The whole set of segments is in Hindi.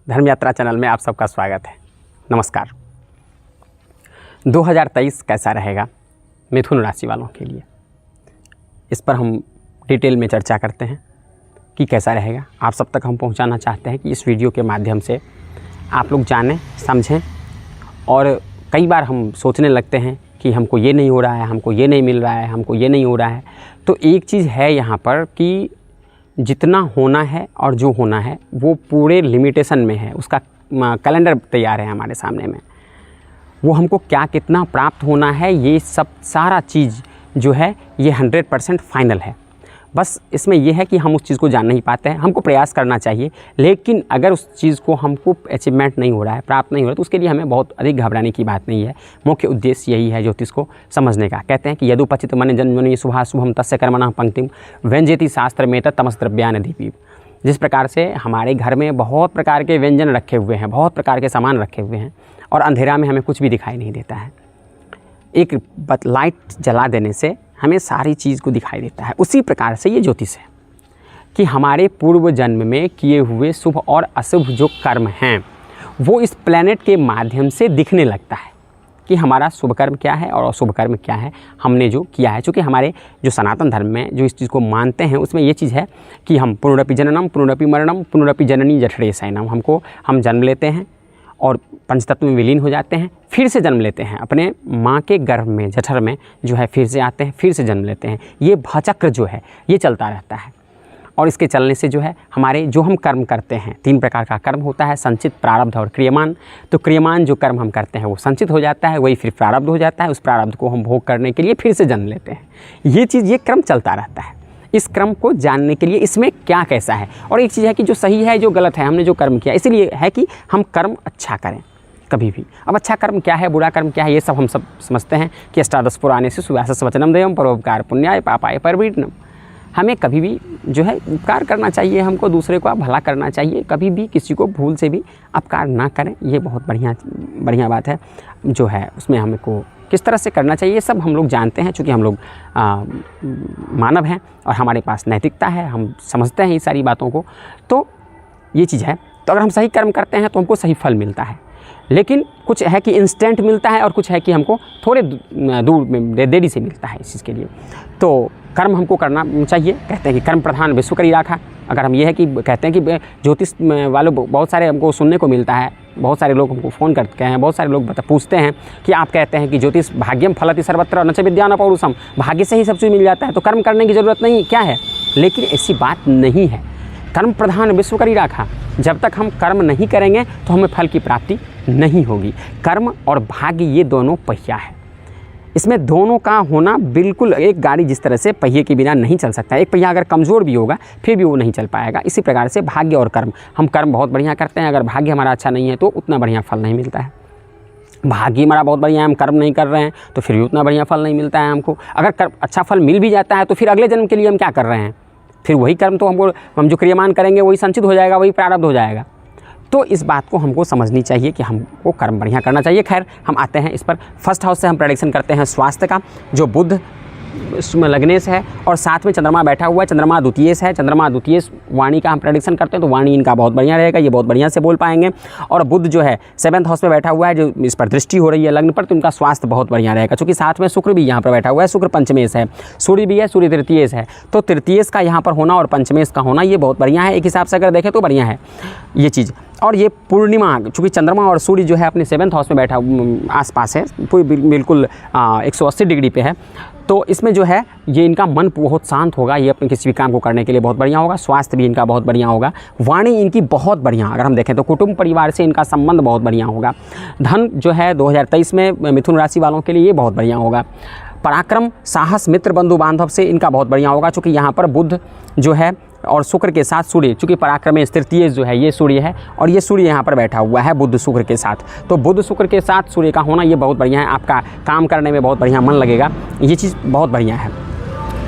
धर्म यात्रा चैनल में आप सबका स्वागत है। नमस्कार। 2023 कैसा रहेगा मिथुन राशि वालों के लिए, इस पर हम डिटेल में चर्चा करते हैं कि कैसा रहेगा। आप सब तक हम पहुंचाना चाहते हैं कि इस वीडियो के माध्यम से आप लोग जानें, समझें। और कई बार हम सोचने लगते हैं कि हमको ये नहीं हो रहा है, हमको ये नहीं मिल रहा है, हमको ये नहीं हो रहा है। तो एक चीज़ है यहाँ पर कि जितना होना है और जो होना है वो पूरे लिमिटेशन में है, उसका कैलेंडर तैयार है हमारे सामने में। वो हमको क्या कितना प्राप्त होना है, ये सब सारा चीज़ जो है ये 100% फाइनल है। बस इसमें यह है कि हम उस चीज़ को जान नहीं पाते हैं। हमको प्रयास करना चाहिए, लेकिन अगर उस चीज़ को हमको अचीवमेंट नहीं हो रहा है, प्राप्त नहीं हो रहा है, तो उसके लिए हमें बहुत अधिक घबराने की बात नहीं है। मुख्य उद्देश्य यही है ज्योतिष को समझने का। कहते हैं कि यदुपचित मन जन्मनि शुभा शुभम तस्य कर्मणः पंक्तिम व्यंजयति शास्त्र में तमस द्रव्यान दीपी। जिस प्रकार से हमारे घर में बहुत प्रकार के व्यंजन रखे हुए हैं, बहुत प्रकार के सामान रखे हुए हैं और अंधेरा में हमें कुछ भी दिखाई नहीं देता है, एक लाइट जला देने से हमें सारी चीज़ को दिखाई देता है। उसी प्रकार से ये ज्योतिष है कि हमारे पूर्व जन्म में किए हुए शुभ और अशुभ जो कर्म हैं वो इस प्लेनेट के माध्यम से दिखने लगता है कि हमारा शुभ कर्म क्या है और अशुभ कर्म क्या है, हमने जो किया है। चूँकि हमारे जो सनातन धर्म में जो इस चीज़ को मानते हैं उसमें ये चीज़ है कि हम पुनरपि जननम पुनरपि मरणम पुनरपि जननी जठरे शयनम, हम जन्म लेते हैं और पंचतत्व में विलीन हो जाते हैं, फिर से जन्म लेते हैं अपने माँ के गर्भ में, जठर में जो है, फिर से आते हैं, फिर से जन्म लेते हैं। ये भचक्र जो है ये चलता रहता है। और इसके चलने से जो है हमारे जो हम कर्म करते हैं, 3 प्रकार का कर्म होता है, संचित, प्रारब्ध और क्रियमान। तो क्रियमान जो कर्म हम करते हैं वो संचित हो जाता है, वही फिर प्रारब्ध हो जाता है। उस प्रारब्ध को हम भोग करने के लिए फिर से जन्म लेते हैं। ये क्रम चलता रहता है। इस क्रम को जानने के लिए इसमें क्या कैसा है, और एक चीज़ है कि जो सही है जो गलत है, हमने जो कर्म किया, इसीलिए है कि हम कर्म अच्छा करें कभी भी। अब अच्छा कर्म क्या है, बुरा कर्म क्या है, ये सब हम सब समझते हैं कि अष्टादश पुराणे से सुव्यास वचनम देवम परोपकार पुण्याय पापाय परवीडनम। हमें कभी भी जो है उपकार करना चाहिए, हमको दूसरे को भला करना चाहिए, कभी भी किसी को भूल से भी अपकार ना करें। ये बहुत बढ़िया बात है जो है, उसमें हमको किस तरह से करना चाहिए सब हम लोग जानते हैं। चूँकि हम लोग मानव हैं और हमारे पास नैतिकता है, हम समझते हैं ये सारी बातों को। तो ये चीज़ है। तो अगर हम सही कर्म करते हैं तो हमको सही फल मिलता है, लेकिन कुछ है कि इंस्टेंट मिलता है और कुछ है कि हमको थोड़े दूर में देरी से मिलता है इस चीज़ के लिए। तो कर्म हमको करना चाहिए। कहते हैं कि कर्म प्रधान विश्व करी राखा। अगर हम ये है कि कहते हैं कि ज्योतिष वालों बहुत सारे हमको सुनने को मिलता है, बहुत सारे लोग हमको फ़ोन करते हैं, बहुत सारे लोग पूछते हैं कि आप कहते हैं कि ज्योतिष भाग्यम फलति सर्वत्र न च विद्या न पौरुषम, भाग्य से ही सब चीज़ मिल जाता है तो कर्म करने की ज़रूरत नहीं, क्या है। लेकिन ऐसी बात नहीं है। कर्म प्रधान विश्व करी राखा। जब तक हम कर्म नहीं करेंगे तो हमें फल की प्राप्ति नहीं होगी। कर्म और भाग्य ये दोनों पहिया है, इसमें दोनों का होना बिल्कुल। एक गाड़ी जिस तरह से पहिए के बिना नहीं चल सकता, एक पहिया अगर कमज़ोर भी होगा फिर भी वो नहीं चल पाएगा। इसी प्रकार से भाग्य और कर्म, हम कर्म बहुत बढ़िया करते हैं, अगर भाग्य हमारा अच्छा नहीं है तो उतना बढ़िया फल नहीं मिलता है। भाग्य हमारा बहुत बढ़िया है, हम कर्म नहीं कर रहे हैं तो फिर भी उतना बढ़िया फल नहीं मिलता है हमको। अगर अच्छा फल मिल भी जाता है तो फिर अगले जन्म के लिए हम क्या कर रहे हैं, फिर वही कर्म तो हम जो क्रियमान करेंगे वही संचित हो जाएगा, वही प्रारब्ध हो जाएगा। तो इस बात को हमको समझनी चाहिए कि हमको कर्म बढ़िया करना चाहिए। खैर, हम आते हैं इस पर। फर्स्ट हाउस से हम प्रेडिक्शन करते हैं स्वास्थ्य का, जो बुध लग्नेश है और साथ में चंद्रमा बैठा हुआ है। चंद्रमा द्वितीय है, चंद्रमा द्वितीय वाणी का हम प्रेडिक्शन करते हैं तो वाणी इनका बहुत बढ़िया रहेगा, ये बहुत बढ़िया से बोल पाएंगे। और बुध जो है 7th हाउस में बैठा हुआ है, जो इस पर दृष्टि हो रही है लग्न पर, तो उनका स्वास्थ्य बहुत बढ़िया रहेगा। चूँकि साथ में शुक्र भी यहाँ पर बैठा हुआ है, शुक्र पंचमेश है, सूर्य भी है, सूर्य तृतीयेश है। तो तृतीयेश का यहाँ पर होना और पंचमेश का होना ये बहुत बढ़िया है। एक हिसाब से अगर देखें तो बढ़िया है ये चीज़। और ये पूर्णिमा, चूँकि चंद्रमा और सूर्य जो है अपने 7th हाउस में बैठा आसपास है, बिल्कुल 180 डिग्री पे है, तो इसमें जो है ये इनका मन बहुत शांत होगा, ये अपने किसी भी काम को करने के लिए बहुत बढ़िया होगा। स्वास्थ्य भी इनका बहुत बढ़िया होगा। वाणी इनकी बहुत बढ़िया, अगर हम देखें तो कुटुंब परिवार से इनका संबंध बहुत बढ़िया होगा। धन जो है 2023 में मिथुन राशि वालों के लिए ये बहुत बढ़िया होगा। पराक्रम, साहस, मित्र, बंधु बांधव से इनका बहुत बढ़िया होगा। चूँकि यहाँ पर बुध जो है और शुक्र के साथ सूर्य, चूँकि पराक्रम में तृतीय जो है ये सूर्य है और ये सूर्य यहाँ पर बैठा हुआ है बुध शुक्र के साथ, तो बुध शुक्र के साथ सूर्य का होना ये बहुत बढ़िया है। आपका काम करने में बहुत बढ़िया मन लगेगा, ये चीज़ बहुत बढ़िया है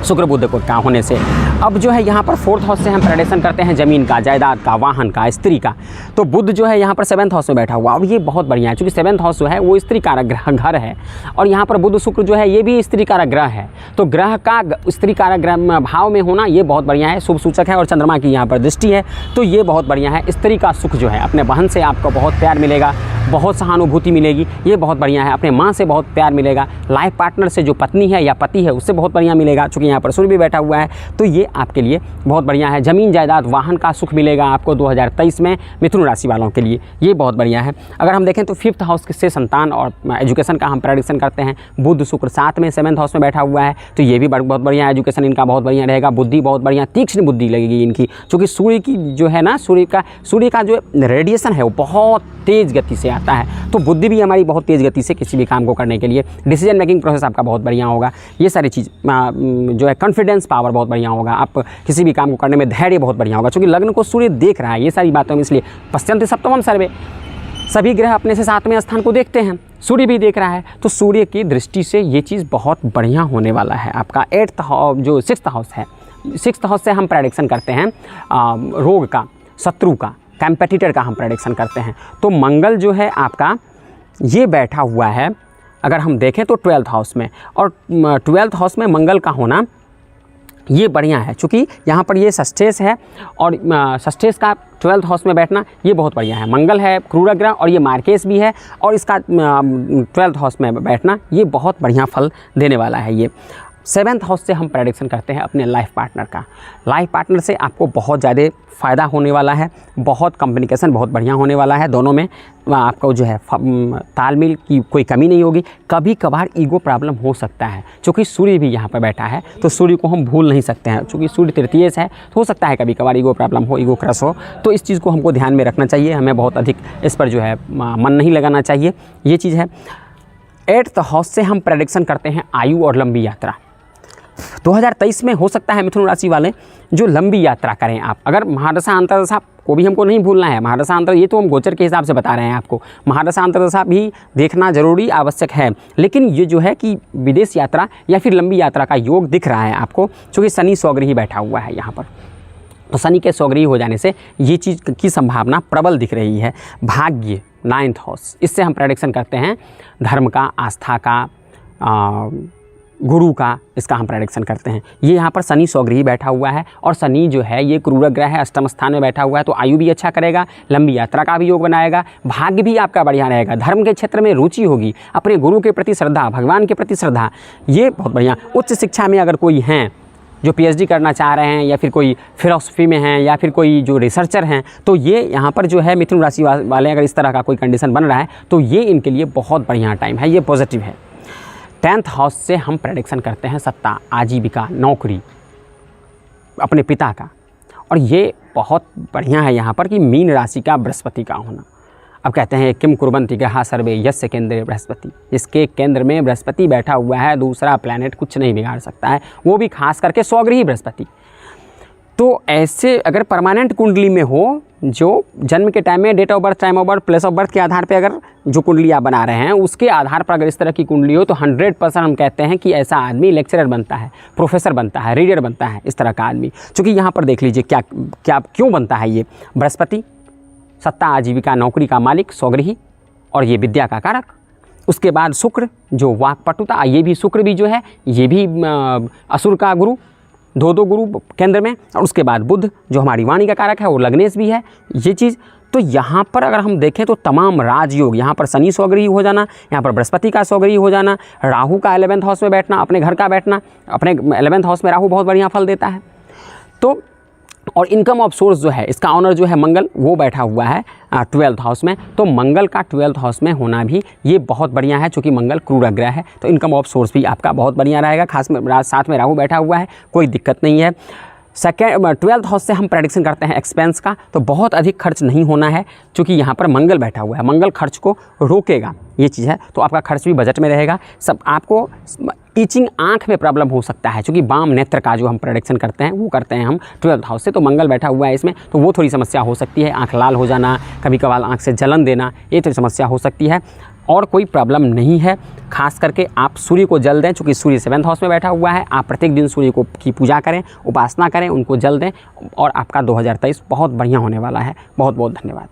शुक्र बुध को का होने से। अब जो है यहाँ पर 4th हाउस से हम प्रेडिक्शन करते हैं ज़मीन का, जायदाद का, वाहन का, स्त्री का। तो बुध जो है यहाँ पर 7th हाउस में बैठा हुआ। अब ये बहुत बढ़िया है, क्योंकि 7th हाउस जो है वो स्त्री कारक घर है, और यहाँ पर बुध शुक्र जो है ये भी स्त्री कारक ग्रह है। तो ग्रह का स्त्री कारक ग्रह भाव में होना ये बहुत बढ़िया है, शुभ सूचक है। और चंद्रमा की यहाँ पर दृष्टि है, तो ये बहुत बढ़िया है। स्त्री का सुख जो है, अपने बहन से आपको बहुत प्यार मिलेगा, बहुत सहानुभूति मिलेगी, ये बहुत बढ़िया है। अपने माँ से बहुत प्यार मिलेगा। लाइफ पार्टनर से जो पत्नी है या पति है उससे बहुत बढ़िया मिलेगा, चूँकि यहाँ पर सूर्य भी बैठा हुआ है, तो ये आपके लिए बहुत बढ़िया है। ज़मीन जायदाद वाहन का सुख मिलेगा आपको 2023 में मिथुन राशि वालों के लिए, ये बहुत बढ़िया है। अगर हम देखें तो 5th हाउस से संतान और एजुकेशन का हम प्रेडिक्शन करते हैं। बुध शुक्र 7 में 7th हाउस में बैठा हुआ है, तो ये भी बहुत बढ़िया है। एजुकेशन इनका बहुत बढ़िया रहेगा। बुद्धि बहुत बढ़िया, तीक्ष्ण बुद्धि लगेगी इनकी, क्योंकि सूर्य की जो है ना, सूर्य का जो रेडिएशन है वो बहुत तेज़ गति से आता है। तो बुद्धि भी हमारी बहुत तेज़ गति से किसी भी काम को करने के लिए, डिसीजन मेकिंग प्रोसेस आपका बहुत बढ़िया होगा। ये सारी चीज़ जो है, कॉन्फिडेंस पावर बहुत बढ़िया होगा। आप किसी भी काम को करने में धैर्य बहुत बढ़िया होगा, क्योंकि लग्न को सूर्य देख रहा है। ये सारी बातों में इसलिए पश्चिम सप्तमम सर्वे, सभी ग्रह अपने से 7वें स्थान को देखते हैं, सूर्य भी देख रहा है, तो सूर्य की दृष्टि से ये चीज़ बहुत बढ़िया होने वाला है। आपका 8th हाउस जो 6th हाउस है, 6th हाउस से हम प्रेडिक्शन करते हैं रोग का, शत्रु का, कैंपेटिटर का हम प्रेडिक्शन करते हैं। तो मंगल जो है आपका ये बैठा हुआ है, अगर हम देखें तो 12th हाउस में, और 12th हाउस में मंगल का होना ये बढ़िया है, क्योंकि यहाँ पर ये षष्ठेश है, और षष्ठेश का 12th हाउस में बैठना ये बहुत बढ़िया है। मंगल है क्रूर ग्रह, और ये मार्केस भी है, और इसका 12th हाउस में बैठना ये बहुत बढ़िया फल देने वाला है। ये 7th हाउस से हम प्रेडिक्शन करते हैं अपने लाइफ पार्टनर का। लाइफ पार्टनर से आपको बहुत ज़्यादा फ़ायदा होने वाला है, बहुत कम्युनिकेशन बहुत बढ़िया होने वाला है। दोनों में आपको जो है तालमेल की कोई कमी नहीं होगी। कभी कभार ईगो प्रॉब्लम हो सकता है, क्योंकि सूर्य भी यहाँ पर बैठा है, तो सूर्य को हम भूल नहीं सकते हैं, क्योंकि सूर्य तृतीय है, तो हो सकता है कभी कभार ईगो प्रॉब्लम हो, ईगो क्रश हो। तो इस चीज़ को हमको ध्यान में रखना चाहिए, हमें बहुत अधिक इस पर जो है मन नहीं लगाना चाहिए, ये चीज़ है। 8th हाउस से हम प्रेडिक्शन करते हैं आयु और लंबी यात्रा। 2023 में हो सकता है मिथुन राशि वाले जो लंबी यात्रा करें आप। अगर महादशा अंतर्दशा को भी हमको नहीं भूलना है, महादशा अंतर ये तो हम गोचर के हिसाब से बता रहे हैं आपको, महादशा अंतर्दशा भी देखना जरूरी आवश्यक है। लेकिन ये जो है कि विदेश यात्रा या फिर लंबी यात्रा का योग दिख रहा है आपको, क्योंकि शनि स्वगृही बैठा हुआ है यहाँ पर, तो शनि के स्वगृही हो जाने से ये चीज़ की संभावना प्रबल दिख रही है। भाग्य 9th हाउस, इससे हम प्रेडिक्शन करते हैं धर्म का, आस्था का, गुरु का, इसका हम प्रेडिक्शन करते हैं। ये यहाँ पर शनि स्वगृही बैठा हुआ है, और शनि जो है ये क्रूर ग्रह है, 8म स्थान में बैठा हुआ है, तो आयु भी अच्छा करेगा, लंबी यात्रा का भी योग बनाएगा, भाग्य भी आपका बढ़िया रहेगा, धर्म के क्षेत्र में रुचि होगी, अपने गुरु के प्रति श्रद्धा, भगवान के प्रति श्रद्धा, ये बहुत बढ़िया। उच्च शिक्षा में अगर कोई हैं जो PhD करना चाह रहे हैं, या फिर कोई फिलॉसफी में हैं, या फिर कोई जो रिसर्चर हैं, तो ये यहाँ पर जो है मिथुन राशि वाले अगर इस तरह का कोई कंडीशन बन रहा है, तो ये इनके लिए बहुत बढ़िया टाइम है, ये पॉजिटिव है। 10th हाउस से हम प्रेडिक्शन करते हैं सत्ता, आजीविका, नौकरी, अपने पिता का, और ये बहुत बढ़िया है यहाँ पर कि मीन राशि का बृहस्पति का होना। अब कहते हैं किम कुर्वन्ति ग्रहा सर्वे यस्य केंद्रे बृहस्पति, जिसके केंद्र में बृहस्पति बैठा हुआ है, दूसरा प्लैनेट कुछ नहीं बिगाड़ सकता है, वो भी खास करके स्वगृही बृहस्पति। तो ऐसे अगर परमानेंट कुंडली में हो, जो जन्म के टाइम में date of birth, time of birth, place of birth के आधार पे अगर जो कुंडली आप बना रहे हैं उसके आधार पर अगर इस तरह की कुंडली हो, तो 100% हम कहते हैं कि ऐसा आदमी लेक्चरर बनता है, प्रोफेसर बनता है, रीडर बनता है, इस तरह का आदमी। क्योंकि यहाँ पर देख लीजिए क्या क्यों बनता है ये। बृहस्पति सत्ता, आजीविका, नौकरी का मालिक, स्वगृही, और ये विद्या का कारक। उसके बाद शुक्र जो वाक्पटुता, ये भी शुक्र भी जो है ये भी असुर का गुरु, दो गुरु केंद्र में। और उसके बाद बुध जो हमारी वाणी का कारक है, वो लग्नेश भी है, ये चीज़। तो यहाँ पर अगर हम देखें तो तमाम राजयोग, यहाँ पर शनि स्वगृही हो जाना, यहाँ पर बृहस्पति का स्वगृही हो जाना, राहु का 11th हाउस में बैठना, अपने घर का बैठना, अपने 11th हाउस में राहु बहुत बढ़िया फल देता है। तो और इनकम ऑफ सोर्स जो है, इसका ऑनर जो है मंगल, वो बैठा हुआ है 12th हाउस में। तो मंगल का 12th हाउस में होना भी ये बहुत बढ़िया है, चूँकि मंगल क्रूर ग्रह है, तो इनकम ऑफ सोर्स भी आपका बहुत बढ़िया रहेगा। खास में साथ में राहु बैठा हुआ है, कोई दिक्कत नहीं है। 12th हाउस से हम प्रेडिक्शन करते हैं एक्सपेंस का, तो बहुत अधिक खर्च नहीं होना है, क्योंकि यहाँ पर मंगल बैठा हुआ है, मंगल खर्च को रोकेगा, ये चीज़ है। तो आपका खर्च भी बजट में रहेगा। सब आपको ईचिंग आँख में प्रॉब्लम हो सकता है, क्योंकि वाम नेत्र का जो हम प्रेडिक्शन करते हैं वो करते हैं हम 12th हाउस से, तो मंगल बैठा हुआ है इसमें, तो वो थोड़ी समस्या हो सकती है। आँख लाल हो जाना, कभी कभार आँख से जलन देना, ये थोड़ी समस्या हो सकती है। और कोई प्रॉब्लम नहीं है। खास करके आप सूर्य को जल दें, चूँकि सूर्य 7वें हाउस में बैठा हुआ है। आप प्रत्येक दिन सूर्य को की पूजा करें, उपासना करें, उनको जल दें और आपका 2023 बहुत बढ़िया होने वाला है। बहुत बहुत धन्यवाद।